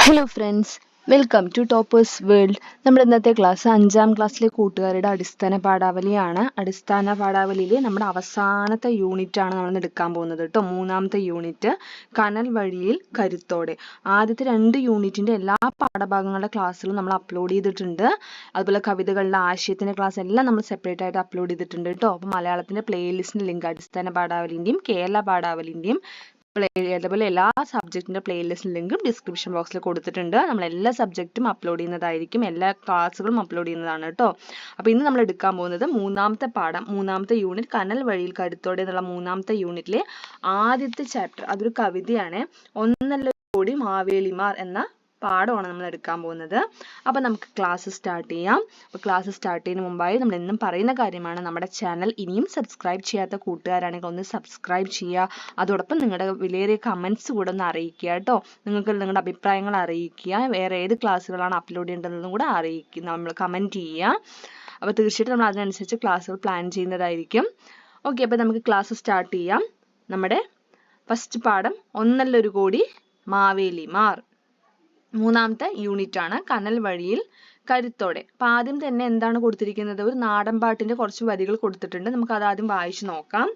Hello friends, welcome to Toppers World. നമ്മുടെ ഇന്നത്തെ class 5ാം ക്ലാസ്സിലെ കൂട്ടുകാരുടെ അടിസ്ഥാന പാഠാവലിയാണ്. അടിസ്ഥാന പാഠാവലിയിലെ നമ്മുടെ അവസാനത്തെ യൂണിറ്റ് ആണ് നമ്മൾ എടുക്കാൻ പോകുന്നത് കേട്ടോ. 3ാമത്തെ യൂണിറ്റ് കനൽ വഴിയിൽ കരുത്തോടെ. ആദ്യത്തെ 2 യൂണിറ്റിന്റെ എല്ലാ പാഠഭാഗങ്ങളുടെ ക്ലാസ്സുകളും നമ്മൾ അപ്ലോഡ് ചെയ്തിട്ടുണ്ട്. അതുപോലെ കവിതകളുടെ ആശയത്തിന്റെ ക്ലാസ് എല്ലാം നമ്മൾ സെപ്പറേറ്റ് ആയിട്ട് അപ്ലോഡ് ചെയ്തിട്ടുണ്ട് കേട്ടോ. അപ്പോൾ മലയാളത്തിന്റെ പ്ലേലിസ്റ്റിന്റെ ലിങ്ക് അടിസ്ഥാന പാഠാവലിന്റെയും കേരള പാഠാവലിന്റെയും അതേപോലെ എല്ലാ സബ്ജക്റ്റിന്റെ പ്ലേലിസ്റ്റ് ലിങ്കും ഡിസ്ക്രിപ്ഷൻ ബോക്സിൽ കൊടുത്തിട്ടുണ്ട്. നമ്മൾ എല്ലാ സബ്ജക്റ്റും അപ്ലോഡ് ചെയ്യുന്നതായിരിക്കും, എല്ലാ ക്ലാസ്സുകളും അപ്ലോഡ് ചെയ്യുന്നതാണ് കേട്ടോ. അപ്പോൾ ഇന്ന് നമ്മൾ എടുക്കാൻ പോകുന്നത് 3ാമത്തെ പാഠം, 3ാമത്തെ യൂണിറ്റ് കനൽ വഴിയിൽ കരുത്തോടെ എന്നുള്ള 3ാമത്തെ യൂണിറ്റിലെ ആദ്യത്തെ ചാപ്റ്റർ. അതൊരു കവിതയാണ്. ഒന്നല്ല കോടി മാവേലിമാർ എന്ന പാഠമാണ് നമ്മൾ എടുക്കാൻ പോകുന്നത്. അപ്പോൾ നമുക്ക് ക്ലാസ് സ്റ്റാർട്ട് ചെയ്യാം. അപ്പോൾ ക്ലാസ് സ്റ്റാർട്ട് ചെയ്യുന്നതിന് മുമ്പായി നമ്മൾ എന്നും പറയുന്ന കാര്യമാണ്, നമ്മുടെ ചാനൽ ഇനിയും സബ്സ്ക്രൈബ് ചെയ്യാത്ത കൂട്ടുകാരാണെങ്കിൽ ഒന്ന് സബ്സ്ക്രൈബ് ചെയ്യുക. അതോടൊപ്പം നിങ്ങളുടെ വിലയേറിയ കമൻറ്റ്സ് കൂടെ ഒന്ന് അറിയിക്കുക കേട്ടോ. നിങ്ങൾക്ക് നിങ്ങളുടെ അഭിപ്രായങ്ങൾ അറിയിക്കുക. വേറെ ഏത് ക്ലാസ്സുകളാണ് അപ്ലോഡ് ചെയ്യേണ്ടതെന്നും കൂടെ അറിയിക്കുക, നമ്മൾ കമൻറ്റ് ചെയ്യുക. അപ്പോൾ തീർച്ചയായിട്ടും നമ്മൾ അതിനനുസരിച്ച് ക്ലാസ്സുകൾ പ്ലാൻ ചെയ്യുന്നതായിരിക്കും. ഓക്കെ, അപ്പോൾ നമുക്ക് ക്ലാസ് സ്റ്റാർട്ട് ചെയ്യാം. നമ്മുടെ ഫസ്റ്റ് പാഠം ഒന്നല്ലൊരു കോടി മാവേലിമാർ, 3ാമത്തെ യൂണിറ്റ് ആണ് കനൽ വഴിയിൽ കരുത്തോടെ. അപ്പൊ ആദ്യം തന്നെ എന്താണ് കൊടുത്തിരിക്കുന്നത്? ഒരു നാടൻ പാട്ടിന്റെ കുറച്ച് വരികൾ കൊടുത്തിട്ടുണ്ട്. നമുക്ക് അത് ആദ്യം വായിച്ചു നോക്കാം.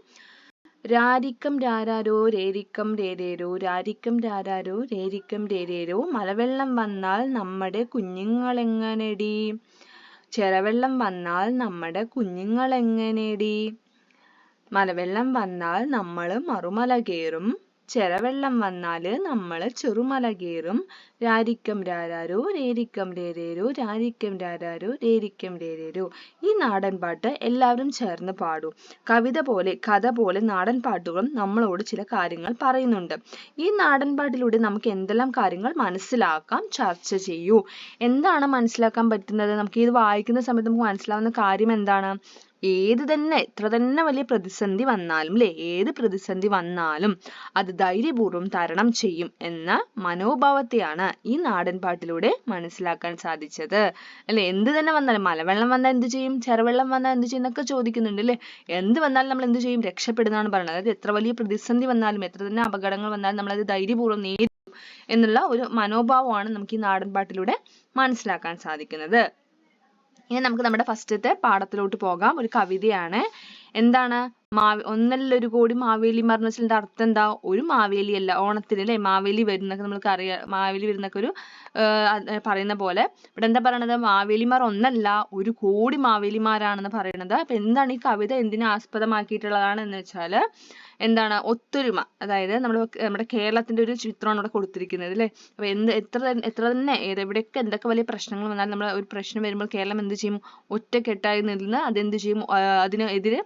രാരിക്കം രാരാരോ രേരിക്കം രേരേരോ, രാരിക്കം രാരാരോ രേരിക്കം രേരേരോ, മലവെള്ളം വന്നാൽ നമ്മുടെ കുഞ്ഞുങ്ങളെങ്ങനെടി, ചെറവെള്ളം വന്നാൽ നമ്മുടെ കുഞ്ഞുങ്ങളെങ്ങനെടി, മലവെള്ളം വന്നാൽ നമ്മള് മറുമല കയറും, ചെറവെള്ളം വന്നാല് നമ്മള് ചെറുമല കയറും, രാരിക്കം രാരാരോ രേരിക്കം രേരേരോ, രാരിക്കം രാരാരോ രേരിക്കം രേരേരോ. ഈ നാടൻ പാട്ട് എല്ലാവരും ചേർന്ന് പാടൂ. കവിത പോലെ കഥ പോലെ നാടൻ പാട്ടുകളും നമ്മളോട് ചില കാര്യങ്ങൾ പറയുന്നുണ്ട്. ഈ നാടൻ പാട്ടിലൂടെ നമുക്ക് എന്തെല്ലാം കാര്യങ്ങൾ മനസ്സിലാക്കാം, ചർച്ച ചെയ്യൂ. എന്താണ് മനസ്സിലാക്കാൻ പറ്റുന്നത്? നമുക്ക് ഇത് വായിക്കുന്ന സമയത്ത് നമുക്ക് മനസ്സിലാവുന്ന കാര്യം എന്താണ്? എത്ര തന്നെ വലിയ പ്രതിസന്ധി വന്നാലും ഏത് പ്രതിസന്ധി വന്നാലും അത് ധൈര്യപൂർവ്വം തരണം ചെയ്യും എന്ന മനോഭാവത്തെയാണ് ഈ നാടൻ പാട്ടിലൂടെ മനസ്സിലാക്കാൻ സാധിച്ചത് അല്ലെ. എന്ത് തന്നെ വന്നാലും, മലവെള്ളം വന്നാൽ എന്ത് ചെയ്യും, ചെറുവെള്ളം വന്നാൽ എന്ത് ചെയ്യും എന്നൊക്കെ ചോദിക്കുന്നുണ്ട് അല്ലെ. എന്ത് വന്നാലും നമ്മൾ എന്ത് ചെയ്യും? രക്ഷപ്പെടുന്നതാണ് പറയുന്നത്. അതായത് എത്ര വലിയ പ്രതിസന്ധി വന്നാലും, എത്ര തന്നെ അപകടങ്ങൾ വന്നാലും നമ്മളത് ധൈര്യപൂർവ്വം നേരിടും എന്നുള്ള ഒരു മനോഭാവമാണ് നമുക്ക് ഈ നാടൻ പാട്ടിലൂടെ മനസ്സിലാക്കാൻ സാധിക്കുന്നത്. ഇനി നമുക്ക് നമ്മുടെ ഫസ്റ്റത്തെ പാഠത്തിലോട്ട് പോകാം. ഒരു കവിതയാണ്. എന്താണ്? ഒന്നല്ലൊരു കോടി മാവേലിമാർ എന്ന് വെച്ചാൽ അർത്ഥം എന്താ? ഒരു മാവേലി അല്ല, ഓണത്തിന് അല്ലെ മാവേലി വരുന്നൊക്കെ നമുക്ക് അറിയാം. മാവേലി വരുന്നൊക്കെ ഒരു പറയുന്ന പോലെ ഇവിടെ എന്താ പറയണത്? മാവേലിമാർ ഒന്നല്ല, ഒരു കോടി മാവേലിമാരാണെന്ന് പറയണത്. അപ്പൊ എന്താണ് ഈ കവിത എന്തിനെ ആസ്പദമാക്കിയിട്ടുള്ളതാണ് എന്ന് വെച്ചാല് എന്താണ്? ഒത്തൊരുമ. അതായത് നമ്മുടെ കേരളത്തിന്റെ ഒരു ചിത്രമാണ് ഇവിടെ കൊടുത്തിരിക്കുന്നത് അല്ലെ. അപ്പൊ എത്ര തന്നെ എവിടെയൊക്കെ എന്തൊക്കെ വലിയ പ്രശ്നങ്ങൾ വന്നാലും നമ്മൾ ഒരു പ്രശ്നം വരുമ്പോൾ കേരളം എന്ത് ചെയ്യും? ഒറ്റക്കെട്ടായി നിന്ന് അതെന്ത് ചെയ്യും? അതിനെതിരെ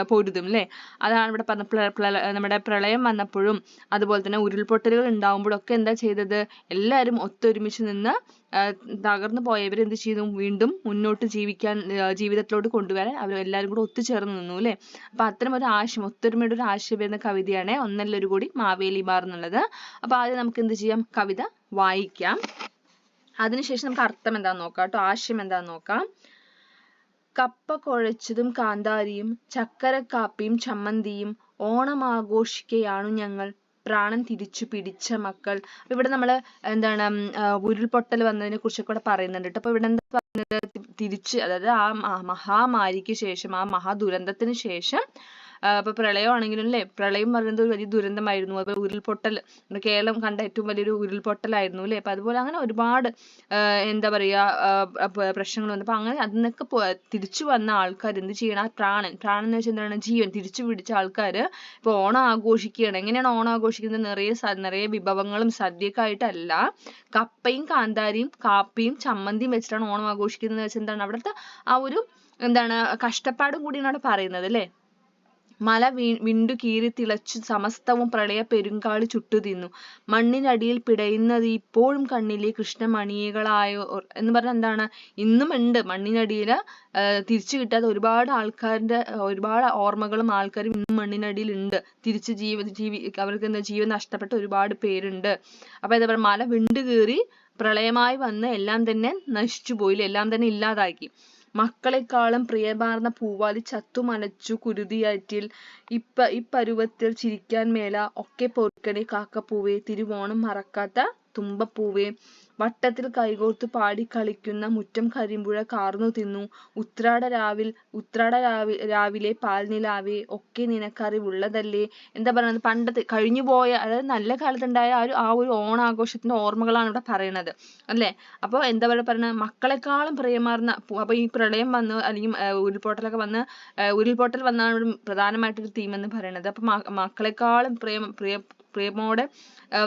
പൊരുതും അല്ലെ. അതാണ് ഇവിടെ പറഞ്ഞ നമ്മുടെ പ്രളയം വന്നപ്പോഴും അതുപോലെ തന്നെ ഉരുൾപൊട്ടലുകൾ ഉണ്ടാവുമ്പോഴൊക്കെ എന്താ ചെയ്തത്? എല്ലാവരും ഒത്തൊരുമിച്ച് നിന്ന് തകർന്നു പോയവർ എന്ത് ചെയ്തു? വീണ്ടും മുന്നോട്ട് ജീവിതത്തിലോട്ട് കൊണ്ടുവരാൻ അവർ എല്ലാവരും കൂടെ ഒത്തുചേർന്ന് നിന്നു അല്ലെ. അപ്പൊ അത്തരം ഒരു ആശയം, ഒത്തൊരുമയുടെ ഒരു ആശയം വരുന്ന കവിതയാണ് ഒന്നല്ലൊരു കോടി മാവേലിമാർ എന്നുള്ളത്. അപ്പൊ ആദ്യം നമുക്ക് എന്ത് ചെയ്യാം? കവിത വായിക്കാം. അതിനുശേഷം നമുക്ക് അർത്ഥം എന്താന്ന് നോക്കാം കേട്ടോ, ആശയം എന്താന്ന് നോക്കാം. കപ്പ കുഴച്ചതും കാന്താരിയും ചക്കരക്കാപ്പിയും ചമ്മന്തിയും ഓണമാഘോഷിക്കയാണു ഞങ്ങൾ, പ്രാണൻ തിരിച്ചു പിടിച്ച മക്കൾ. ഇവിടെ നമ്മള് എന്താണ് ഉരുൾപൊട്ടൽ വന്നതിനെ കുറിച്ചൊക്കെ ഇവിടെ പറയുന്നുണ്ട് കേട്ടോ. അപ്പൊ ഇവിടെ എന്താ പറയുന്നത്? തിരിച്ച്, അതായത് ആ മഹാമാരിക്ക് ശേഷം, ആ മഹാദുരന്തത്തിന് ശേഷം, ഇപ്പൊ പ്രളയമാണെങ്കിലും അല്ലെ, പ്രളയം പറയുന്നത് ഒരു വലിയ ദുരന്തമായിരുന്നു. അതുപോലെ ഉരുൾപൊട്ടൽ കേരളം കണ്ട ഏറ്റവും വലിയൊരു ഉരുൾപൊട്ടലായിരുന്നു അല്ലെ. അപ്പൊ അതുപോലെ അങ്ങനെ ഒരുപാട് എന്താ പറയാ പ്രശ്നങ്ങൾ വന്നു. അപ്പൊ അങ്ങനെ അതിനൊക്കെ തിരിച്ചു വന്ന ആൾക്കാർ എന്ത് ചെയ്യണം? ആ പ്രാണൻ എന്ന് വെച്ചാൽ എന്താണ്? ജീവൻ തിരിച്ചു പിടിച്ച ആൾക്കാര് ഇപ്പൊ ഓണം ആഘോഷിക്കുകയാണ്. എങ്ങനെയാണ് ഓണം ആഘോഷിക്കുന്നത്? നിറയെ വിഭവങ്ങളും സദ്യയൊക്കെ ആയിട്ടല്ല, കപ്പയും കാന്താരിയും കാപ്പിയും ചമ്മന്തിയും വെച്ചിട്ടാണ് ഓണം ആഘോഷിക്കുന്നത് വെച്ചാൽ എന്താണ്? അവിടുത്തെ ആ ഒരു എന്താണ് കഷ്ടപ്പാടും കൂടിയാണ് അവിടെ പറയുന്നത് അല്ലെ. മല വിണ്ടു കീറി തിളച്ചു സമസ്തവും പ്രളയ പെരുങ്കാളി ചുട്ടുതിന്നു, മണ്ണിനടിയിൽ പിടയുന്നത് ഇപ്പോഴും കണ്ണിലെ കൃഷ്ണമണികളായോ എന്ന് പറഞ്ഞാൽ എന്താണ്? ഇന്നും ഉണ്ട് മണ്ണിനടിയിൽ തിരിച്ചു കിട്ടാത്ത ഒരുപാട് ആൾക്കാരുടെ ഒരുപാട് ഓർമ്മകളും ആൾക്കാരും ഇന്നും മണ്ണിനടിയിൽ ഉണ്ട്. തിരിച്ച് അവർക്ക് എന്താ ജീവൻ നഷ്ടപ്പെട്ട ഒരുപാട് പേരുണ്ട്. അപ്പൊ എന്താ പറയുക? മല വിണ്ടു കീറി പ്രളയമായി വന്ന് എല്ലാം തന്നെ നശിച്ചു പോയില്ല, എല്ലാം തന്നെ ഇല്ലാതാക്കി. മക്കളെക്കാളും പ്രിയമാർന്ന പൂവാലി ചത്തുമലച്ചു കുരുതിയാറ്റിൽ, ഇപ്പരുവത്തിൽ ചിരിക്കാൻ മേല ഒക്കെ പൊറുക്കണേ കാക്കപ്പൂവേ, തിരുവോണം മറക്കാത്ത തുമ്പപ്പൂവേ, വട്ടത്തിൽ കൈകോർത്തു പാടി കളിക്കുന്ന മുറ്റം കരിമ്പുഴ കാർന്നു തിന്നു, രാവിലെ പാൽനിലാവേ, ഒക്കെ നിനക്കറിവുള്ളതല്ലേ. എന്താ പറയുന്നത്, പണ്ടത്തെ കഴിഞ്ഞു പോയ, അതായത് നല്ല കാലത്തുണ്ടായ ആ ഒരു ഓണാഘോഷത്തിന്റെ ഓർമ്മകളാണ് ഇവിടെ പറയണത് അല്ലേ. അപ്പോൾ എന്താ പറയുക, മക്കളെക്കാളും പ്രിയമാർന്ന, അപ്പൊ ഈ പ്രളയം വന്ന് അല്ലെങ്കിൽ ഉരുൾപൊട്ടൽ വന്നാണ് പ്രധാനമായിട്ടൊരു തീം എന്ന് പറയുന്നത്. അപ്പൊ മക്കളെക്കാളും പ്രേമോടെ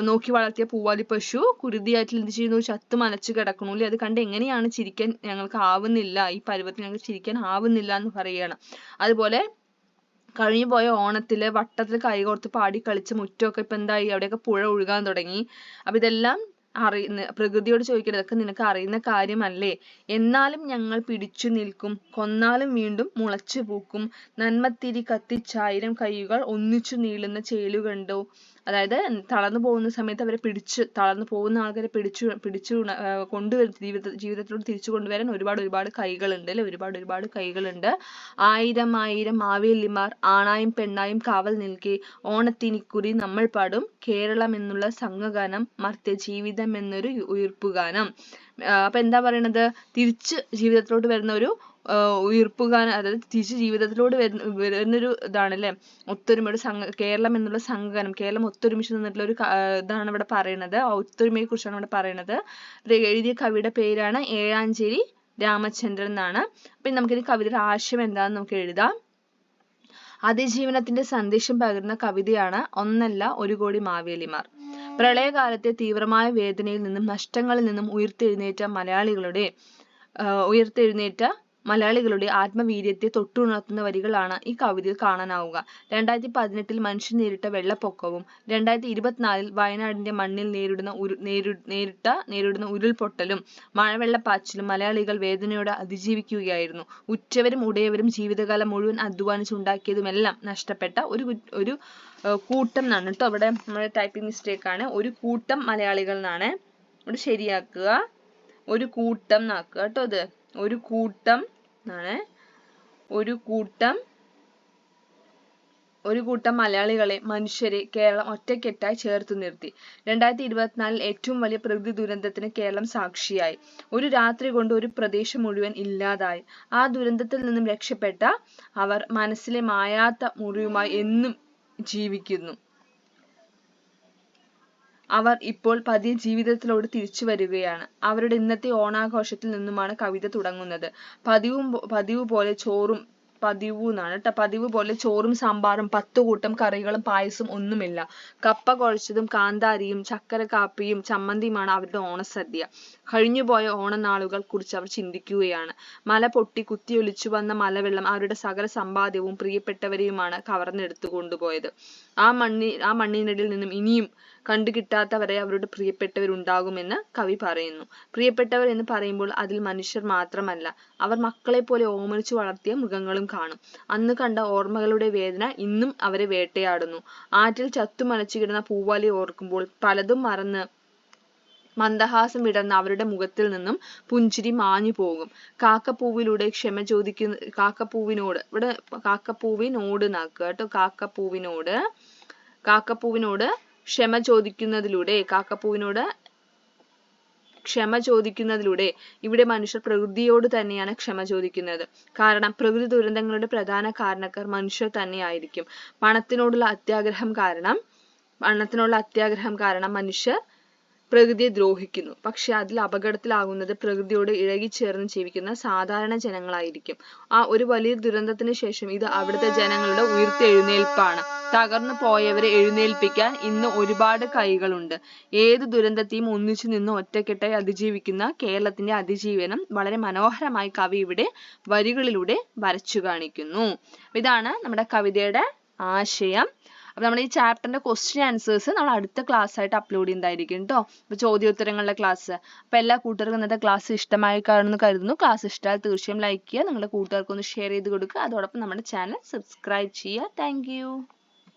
നോക്കി വളർത്തിയ പൂവാലി പശു കുരുതിയാറ്റിൽ എന്ത് ചെയ്യുന്നു, ചത്തു മലച്ചു കിടക്കണു അല്ലേ. അത് കണ്ട് എങ്ങനെയാണ് ചിരിക്കാൻ ഞങ്ങൾക്ക് ആവുന്നില്ല, ഈ പരുവത്തിൽ ഞങ്ങൾക്ക് ചിരിക്കാൻ ആവുന്നില്ല എന്ന് പറയുകയാണ്. അതുപോലെ കഴിഞ്ഞു പോയ ഓണത്തില് വട്ടത്തിൽ കൈകോർത്ത് പാടി കളിച്ച മുറ്റമൊക്കെ ഇപ്പൊ എന്തായി, അവിടെയൊക്കെ പുഴ ഒഴുകാൻ തുടങ്ങി. അപ്പൊ ഇതെല്ലാം പ്രകൃതിയോട് ചോദിക്കുന്നത്, ഇതൊക്കെ നിനക്ക് അറിയുന്ന കാര്യമല്ലേ. എന്നാലും ഞങ്ങൾ പിടിച്ചു നിൽക്കും, കൊന്നാലും വീണ്ടും മുളച്ചു പൂക്കും, നന്മത്തിരി കത്തിച്ചായിരം കൈകൾ ഒന്നിച്ചു നീളുന്ന ചേലു കണ്ടോ. അതായത് തളർന്നു പോകുന്ന സമയത്ത് അവരെ തളർന്നു പോകുന്ന ആൾക്കാരെ പിടിച്ചു കൊണ്ടുവരുന്ന ജീവിതത്തിലോട്ട് തിരിച്ചു കൊണ്ടുവരാൻ ഒരുപാട് കൈകളുണ്ട് അല്ലെ, ഒരുപാട് കൈകളുണ്ട്. ആയിരം ആയിരം മാവേലിമാർ ആണായും പെണ്ണായും കാവൽ നിൽക്കെ, ഓണത്തിനിക്കുറി നമ്മൾ പാടും കേരളം എന്നുള്ള സംഘഗാനം, മർത്യ ജീവിതം എന്നൊരു ഉയിർപ്പുഗാനം. അപ്പൊ എന്താ പറയണത്, തിരിച്ച് ജീവിതത്തിലോട്ട് വരുന്ന ഒരു ഉയിർപ്പുഗാനം, അതായത് തിരിച്ച് ജീവിതത്തിലോട്ട് വരുന്നൊരു ഇതാണല്ലേ ഒത്തൊരുമയുടെ കേരളം എന്നുള്ള സംഘഗാനം. കേരളം ഒത്തൊരുമിച്ച് നിന്നിട്ടുള്ള ഒരു ഇതാണ് ഇവിടെ പറയുന്നത്, ഒത്തൊരുമയെ കുറിച്ചാണ് ഇവിടെ പറയുന്നത്. എഴുതിയ കവിയുടെ പേരാണ് ഏഴാഞ്ചേരി രാമചന്ദ്രൻ എന്നാണ്. അപ്പൊ നമുക്കിനി കവിതയുടെ ആശയം എന്താണെന്ന് നമുക്ക് എഴുതാം. അതിജീവനത്തിന്റെ സന്ദേശം പകരുന്ന കവിതയാണ് ഒന്നല്ല ഒരു കോടി മാവേലിമാർ. പ്രളയകാലത്തെ തീവ്രമായ വേദനയിൽ നിന്നും നഷ്ടങ്ങളിൽ നിന്നും ഉയർത്തെഴുന്നേറ്റ മലയാളികളുടെ ആത്മവീര്യത്തെ തൊട്ടുണർത്തുന്ന വരികളാണ് ഈ കവിതയിൽ കാണാനാവുക. 2018 മനുഷ്യൻ നേരിട്ട വെള്ളപ്പൊക്കവും 2024 വയനാടിന്റെ മണ്ണിൽ നേരിടുന്ന ഉരുൾപൊട്ടലും മഴവെള്ളപ്പാച്ചിലും മലയാളികൾ വേദനയോടെ അതിജീവിക്കുകയായിരുന്നു. ഉറ്റവരും ഉടയവരും ജീവിതകാലം മുഴുവൻ അധ്വാനിച്ചുണ്ടാക്കിയതുമെല്ലാം നഷ്ടപ്പെട്ട ഒരു കൂട്ടം എന്നാണ് കേട്ടോ. ഇവിടെ നമ്മുടെ ടൈപ്പിംഗ് മിസ്റ്റേക്ക് ആണ്. ഒരു കൂട്ടം മലയാളികൾ എന്നാണ് ഇവിടെ ശരിയാക്കുക. ഒരു കൂട്ടം എന്നാക്കുക കേട്ടോ. ഇത് ഒരു കൂട്ടം എന്നാണ്. ഒരു കൂട്ടം മലയാളികളെ, മനുഷ്യരെ കേരളം ഒറ്റക്കെട്ടായി ചേർത്തു നിർത്തി. 2024 ഏറ്റവും വലിയ പ്രകൃതി ദുരന്തത്തിന് കേരളം സാക്ഷിയായി. ഒരു രാത്രി കൊണ്ട് ഒരു പ്രദേശം മുഴുവൻ ഇല്ലാതായി. ആ ദുരന്തത്തിൽ നിന്നും രക്ഷപ്പെട്ട അവർ മനസ്സിലെ മായാത്ത മുറിവുമായി എന്നും ജീവിക്കുന്നു. അവർ ഇപ്പോൾ പതിയെ ജീവിതത്തിലോട് തിരിച്ചു വരികയാണ്. അവരുടെ ഇന്നത്തെ ഓണാഘോഷത്തിൽ നിന്നുമാണ് കവിത തുടങ്ങുന്നത്. പതിവ് പോലെ ചോറും സാമ്പാറും 10 കൂട്ടം കറികളും പായസം ഒന്നുമില്ല. കപ്പ കുഴച്ചതും കാന്താരിയും ചക്കര കാപ്പിയും ചമ്മന്തിയുമാണ് അവരുടെ ഓണസദ്യ. കഴിഞ്ഞുപോയ ഓണനാളുകൾ കുറിച്ച് അവർ ചിന്തിക്കുകയാണ്. മല പൊട്ടി കുത്തിയൊലിച്ചു വന്ന മലവെള്ളം അവരുടെ സകല സമ്പാദ്യവും പ്രിയപ്പെട്ടവരെയുമാണ് കവർന്നെടുത്തു കൊണ്ടുപോയത്. ആ മണ്ണിനടിയിൽ നിന്നും ഇനിയും കണ്ടുകിട്ടാത്തവരെ അവരുടെ പ്രിയപ്പെട്ടവരുണ്ടാകുമെന്ന് കവി പറയുന്നു. പ്രിയപ്പെട്ടവർ എന്ന് പറയുമ്പോൾ അതിൽ മനുഷ്യർ മാത്രമല്ല, അവർ മക്കളെ പോലെ ഓമനിച്ചു വളർത്തിയ മൃഗങ്ങളും കാണും. അന്ന് കണ്ട ഓർമ്മകളുടെ വേദന ഇന്നും അവരെ വേട്ടയാടുന്നു. ആറ്റിൽ ചത്തുമലച്ചു കിടന്ന പൂവാലി ഓർക്കുമ്പോൾ പലതും മറന്ന് മന്ദഹാസം വിടർന്ന അവരുടെ മുഖത്തിൽ നിന്നും പുഞ്ചിരി മാഞ്ഞു പോകും. കാക്കപ്പൂവിനോട് ക്ഷമ ചോദിക്കുന്നതിലൂടെ ഇവിടെ മനുഷ്യർ പ്രകൃതിയോട് തന്നെയാണ് ക്ഷമ ചോദിക്കുന്നത്. കാരണം പ്രകൃതി ദുരന്തങ്ങളുടെ പ്രധാന കാരണക്കാർ മനുഷ്യർ തന്നെയായിരിക്കും. പണത്തിനോടുള്ള അത്യാഗ്രഹം കാരണം മനുഷ്യർ പ്രകൃതിയെ ദ്രോഹിക്കുന്നു. പക്ഷെ അതിൽ അപകടത്തിലാകുന്നത് പ്രകൃതിയോട് ഇഴകിച്ചേർന്ന് ജീവിക്കുന്ന സാധാരണ ജനങ്ങളായിരിക്കും. ആ ഒരു വലിയ ദുരന്തത്തിന് ശേഷം ഇത് അവിടുത്തെ ജനങ്ങളുടെ ഉയർത്തെഴുന്നേൽപ്പാണ്. തകർന്നു പോയവരെ എഴുന്നേൽപ്പിക്കാൻ ഇന്ന് ഒരുപാട് കൈകളുണ്ട്. ഏത് ദുരന്തത്തെയും ഒന്നിച്ചു നിന്ന് ഒറ്റക്കെട്ടായി അതിജീവിക്കുന്ന കേരളത്തിന്റെ അതിജീവനം വളരെ മനോഹരമായി കവി ഇവിടെ വരികളിലൂടെ വരച്ചു കാണിക്കുന്നു. ഇതാണ് നമ്മുടെ കവിതയുടെ ആശയം. അപ്പൊ നമ്മുടെ ഈ ചാപ്റ്ററിന്റെ ക്വസ്റ്റ്യൻ ആൻസേഴ്സ് നമ്മൾ അടുത്ത ക്ലാസ് ആയിട്ട് അപ്ലോഡ് ചെയ്യുന്നതായിരിക്കും കേട്ടോ. അപ്പൊ ചോദ്യോത്തരങ്ങളുടെ ക്ലാസ്. അപ്പൊ എല്ലാ കൂട്ടുകാർക്കും ഇന്നത്തെ ക്ലാസ് ഇഷ്ടമായി കാണുമെന്ന് കരുതുന്നു. ക്ലാസ് ഇഷ്ടമായാൽ തീർച്ചയായും ലൈക്ക് ചെയ്യുക, നിങ്ങളുടെ കൂട്ടുകാർക്ക് ഒന്ന് ഷെയർ ചെയ്ത് കൊടുക്കുക. അതോടൊപ്പം നമ്മുടെ ചാനൽ സബ്സ്ക്രൈബ് ചെയ്യുക. Thank you.